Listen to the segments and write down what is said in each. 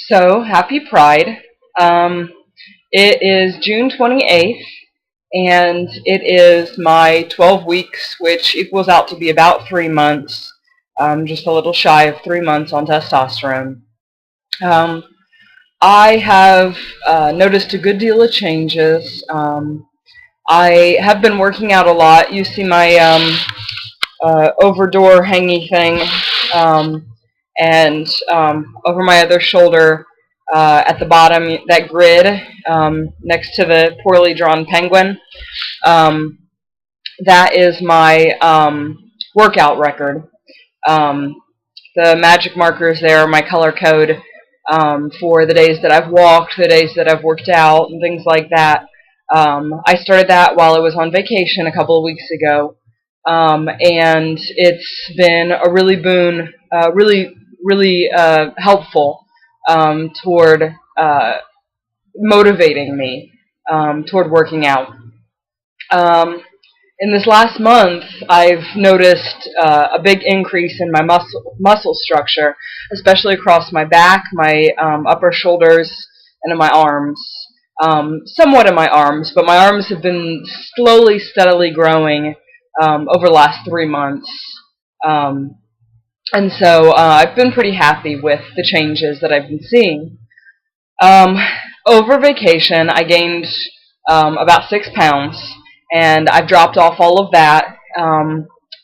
So, happy Pride. Um, it is June 28th, and it is my 12 weeks, which equals out to be about 3 months, just a little shy of 3 months on testosterone. Um, I have noticed a good deal of changes. I have been working out a lot. You see my over door hangy thing, um, and over my other shoulder at the bottom, that grid next to the poorly drawn penguin. Um, that is my workout record. Um, the magic markers there are my color code for the days that I've walked, the days that I've worked out, and things like that. I started that while I was on vacation a couple of weeks ago, and it's been a really helpful toward motivating me toward working out. Um, in this last month, I've noticed a big increase in my muscle structure, especially across my back, my upper shoulders, and in my arms. Somewhat in my arms, but my arms have been slowly, steadily growing over the last 3 months. Um, and so I've been pretty happy with the changes that I've been seeing. Um, Over vacation, I gained about 6 pounds, and I've dropped off all of that,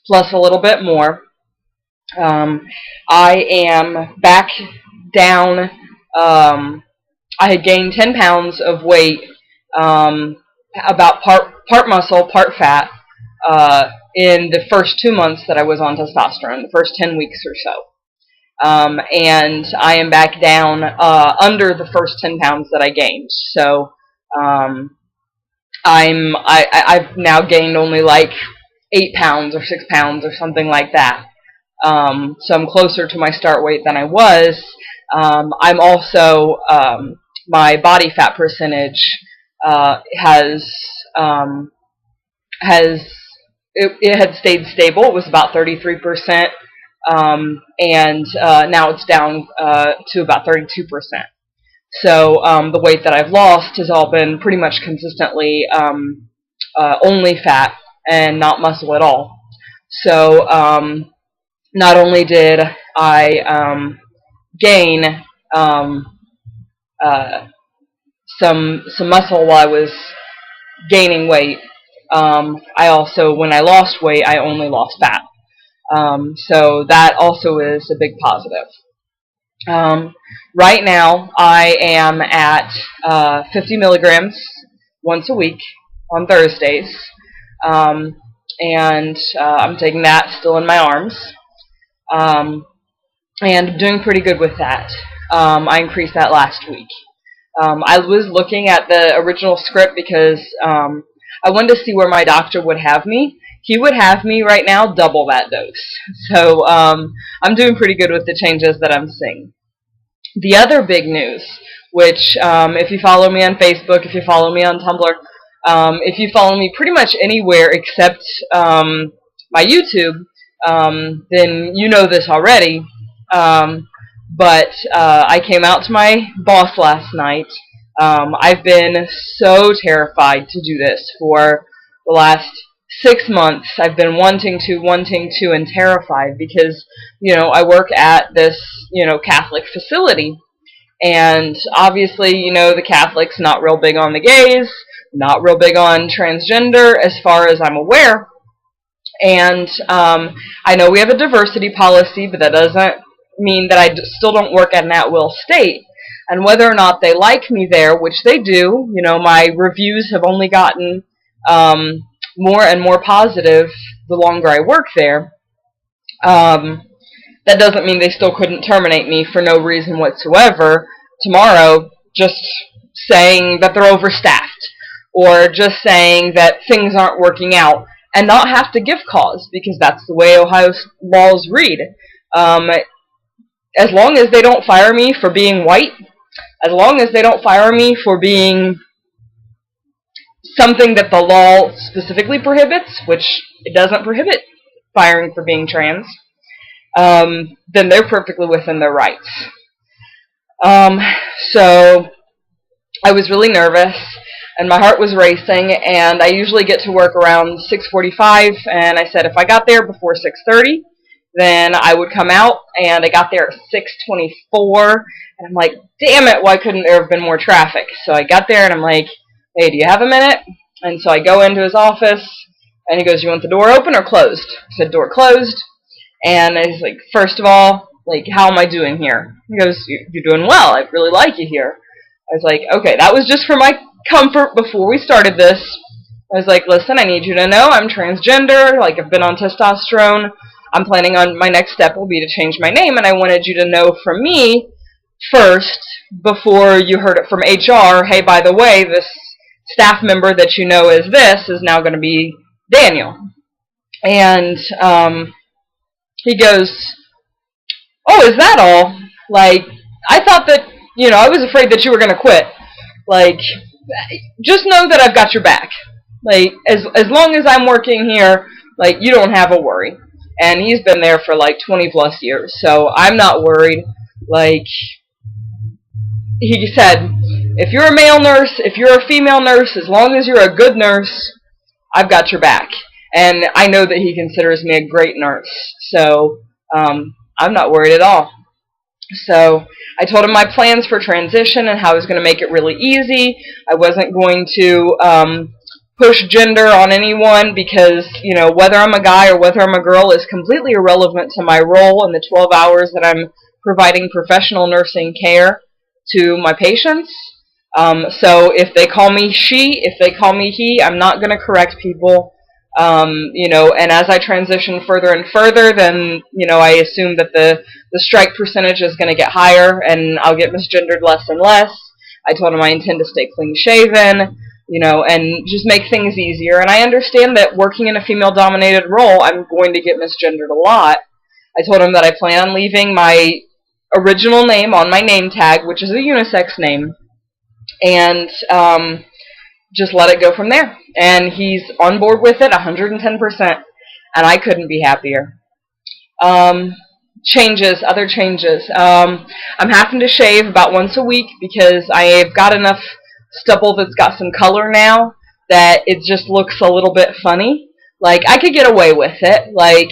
plus a little bit more. Um, I am back down. I had gained 10 pounds of weight, about part muscle, part fat, in the first 2 months that I was on testosterone, the first 10 weeks or so. And I am back down under the first 10 pounds that I gained. So I've now gained only like 8 pounds or 6 pounds or something like that. So I'm closer to my start weight than I was. I'm also my body fat percentage has it had stayed stable. It was about 33%. And now it's down to about 32%. So the weight that I've lost has all been pretty much consistently only fat and not muscle at all. So not only did I gain uh, some muscle while I was gaining weight, I also, when I lost weight, I only lost fat. So that also is a big positive. Right now, I am at 50 milligrams once a week on Thursdays, um, and I'm taking that still in my arms, and doing pretty good with that. I increased that last week. I was looking at the original script because I wanted to see where my doctor would have me. He would have me right now double that dose. So I'm doing pretty good with the changes that I'm seeing. The other big news, which if you follow me on Facebook, if you follow me on Tumblr, if you follow me pretty much anywhere except my YouTube, then you know this already. But I came out to my boss last night. I've been so terrified to do this for the last 6 months. I've been wanting to, and terrified because, I work at this, Catholic facility. And obviously, the Catholics not real big on the gays, not real big on transgender as far as I'm aware. And I know we have a diversity policy, but that doesn't mean that I still don't work at an at-will state. And whether or not they like me there, which they do, my reviews have only gotten more and more positive the longer I work there. That doesn't mean they still couldn't terminate me for no reason whatsoever tomorrow, just saying that they're overstaffed, or just saying that things aren't working out, and not have to give cause, because that's the way Ohio laws read. As long as they don't fire me for being white, as long as they don't fire me for being something that the law specifically prohibits, which it doesn't prohibit firing for being trans, then they're perfectly within their rights. Um, so I was really nervous, and my heart was racing, and I usually get to work around 6:45, and I said if I got there before 6:30, then I would come out, and I got there at 6:24, and I'm like, damn it, why couldn't there have been more traffic? So I got there, and I'm like, hey, do you have a minute? And so I go into his office, and he goes, you want the door open or closed? I said, door closed. And he's like, first of all, like, how am I doing here? He goes, you're doing well. I really like you here. I was like, okay, that was just for my comfort before we started this. I was like, listen, I need you to know I'm transgender. Like, I've been on testosterone. I'm planning on my next step will be to change my name, and I wanted you to know from me first, before you heard it from HR, hey, by the way, this staff member that you know is this is now going to be Daniel. And he goes, oh, is that all? Like, I thought that, I was afraid that you were going to quit. Like, just know that I've got your back. Like, as long as I'm working here, like, you don't have a worry. And he's been there for, like, 20 plus years, so I'm not worried. Like, he said, if you're a male nurse, if you're a female nurse, as long as you're a good nurse, I've got your back. And I know that he considers me a great nurse, so I'm not worried at all. So I told him my plans for transition and how I was going to make it really easy. I wasn't going to push gender on anyone because, whether I'm a guy or whether I'm a girl is completely irrelevant to my role in the 12 hours that I'm providing professional nursing care to my patients. So if they call me she, if they call me he, I'm not going to correct people. And as I transition further and further, then, I assume that the strike percentage is going to get higher, and I'll get misgendered less and less. I told him I intend to stay clean-shaven, and just make things easier. And I understand that working in a female-dominated role, I'm going to get misgendered a lot. I told him that I plan on leaving my original name on my name tag, which is a unisex name, and just let it go from there. And he's on board with it 110%, and I couldn't be happier. Other changes. I'm having to shave about once a week because I've got enough stubble that's got some color now that it just looks a little bit funny. Like, I could get away with it. Like,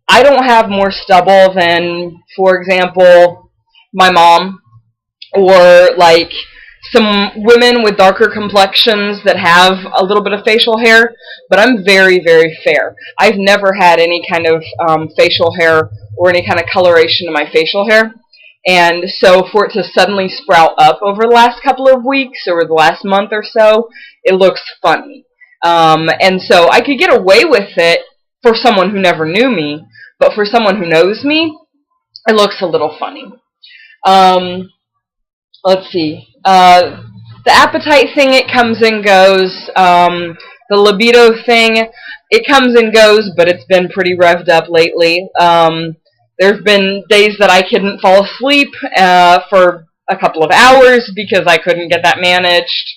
I don't have more stubble than, for example, my mom, or like some women with darker complexions that have a little bit of facial hair, but I'm very, very fair. I've never had any kind of facial hair or any kind of coloration to my facial hair. And so for it to suddenly sprout up over the last couple of weeks or the last month or so, it looks funny. And so I could get away with it for someone who never knew me, but for someone who knows me, it looks a little funny. Let's see. The appetite thing, it comes and goes. The libido thing, it comes and goes, but it's been pretty revved up lately. There's been days that I couldn't fall asleep for a couple of hours because I couldn't get that managed.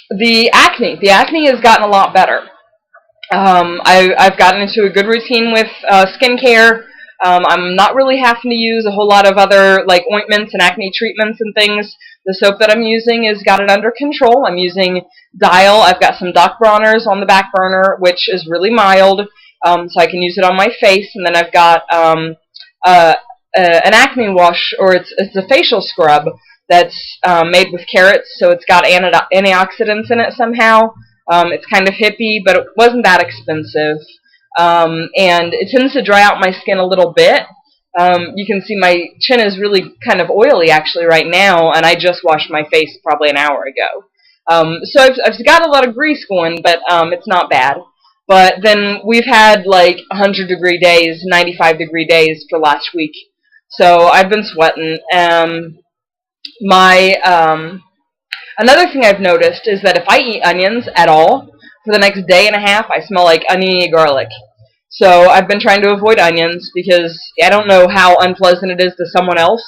The acne has gotten a lot better. I've gotten into a good routine with skincare. I'm not really having to use a whole lot of other like ointments and acne treatments and things. The soap that I'm using has got it under control. I'm using Dial. I've got some Doc Bronners on the back burner, which is really mild, so I can use it on my face. And then I've got an acne wash, or it's a facial scrub that's made with carrots, so it's got antioxidants in it somehow. It's kind of hippie, but it wasn't that expensive. And it tends to dry out my skin a little bit. You can see my chin is really kind of oily actually right now, and I just washed my face probably an hour ago. So I've got a lot of grease going, but it's not bad. But then we've had like 100-degree days, 95-degree days for last week. So I've been sweating. Another thing I've noticed is that if I eat onions at all, for the next day and a half, I smell like oniony garlic. So I've been trying to avoid onions because I don't know how unpleasant it is to someone else,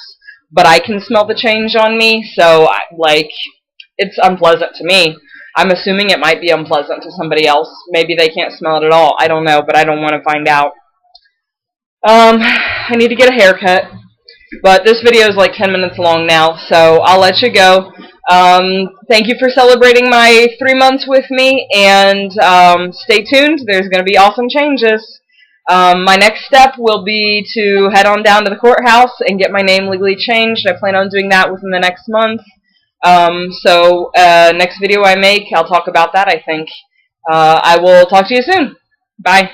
but I can smell the change on me, so it's unpleasant to me. I'm assuming it might be unpleasant to somebody else. Maybe they can't smell it at all. I don't know, but I don't want to find out. I need to get a haircut. But this video is like 10 minutes long now, so I'll let you go. Thank you for celebrating my 3 months with me, and stay tuned. There's going to be awesome changes. My next step will be to head on down to the courthouse and get my name legally changed. I plan on doing that within the next month. Next video I make, I'll talk about that, I think. I will talk to you soon. Bye.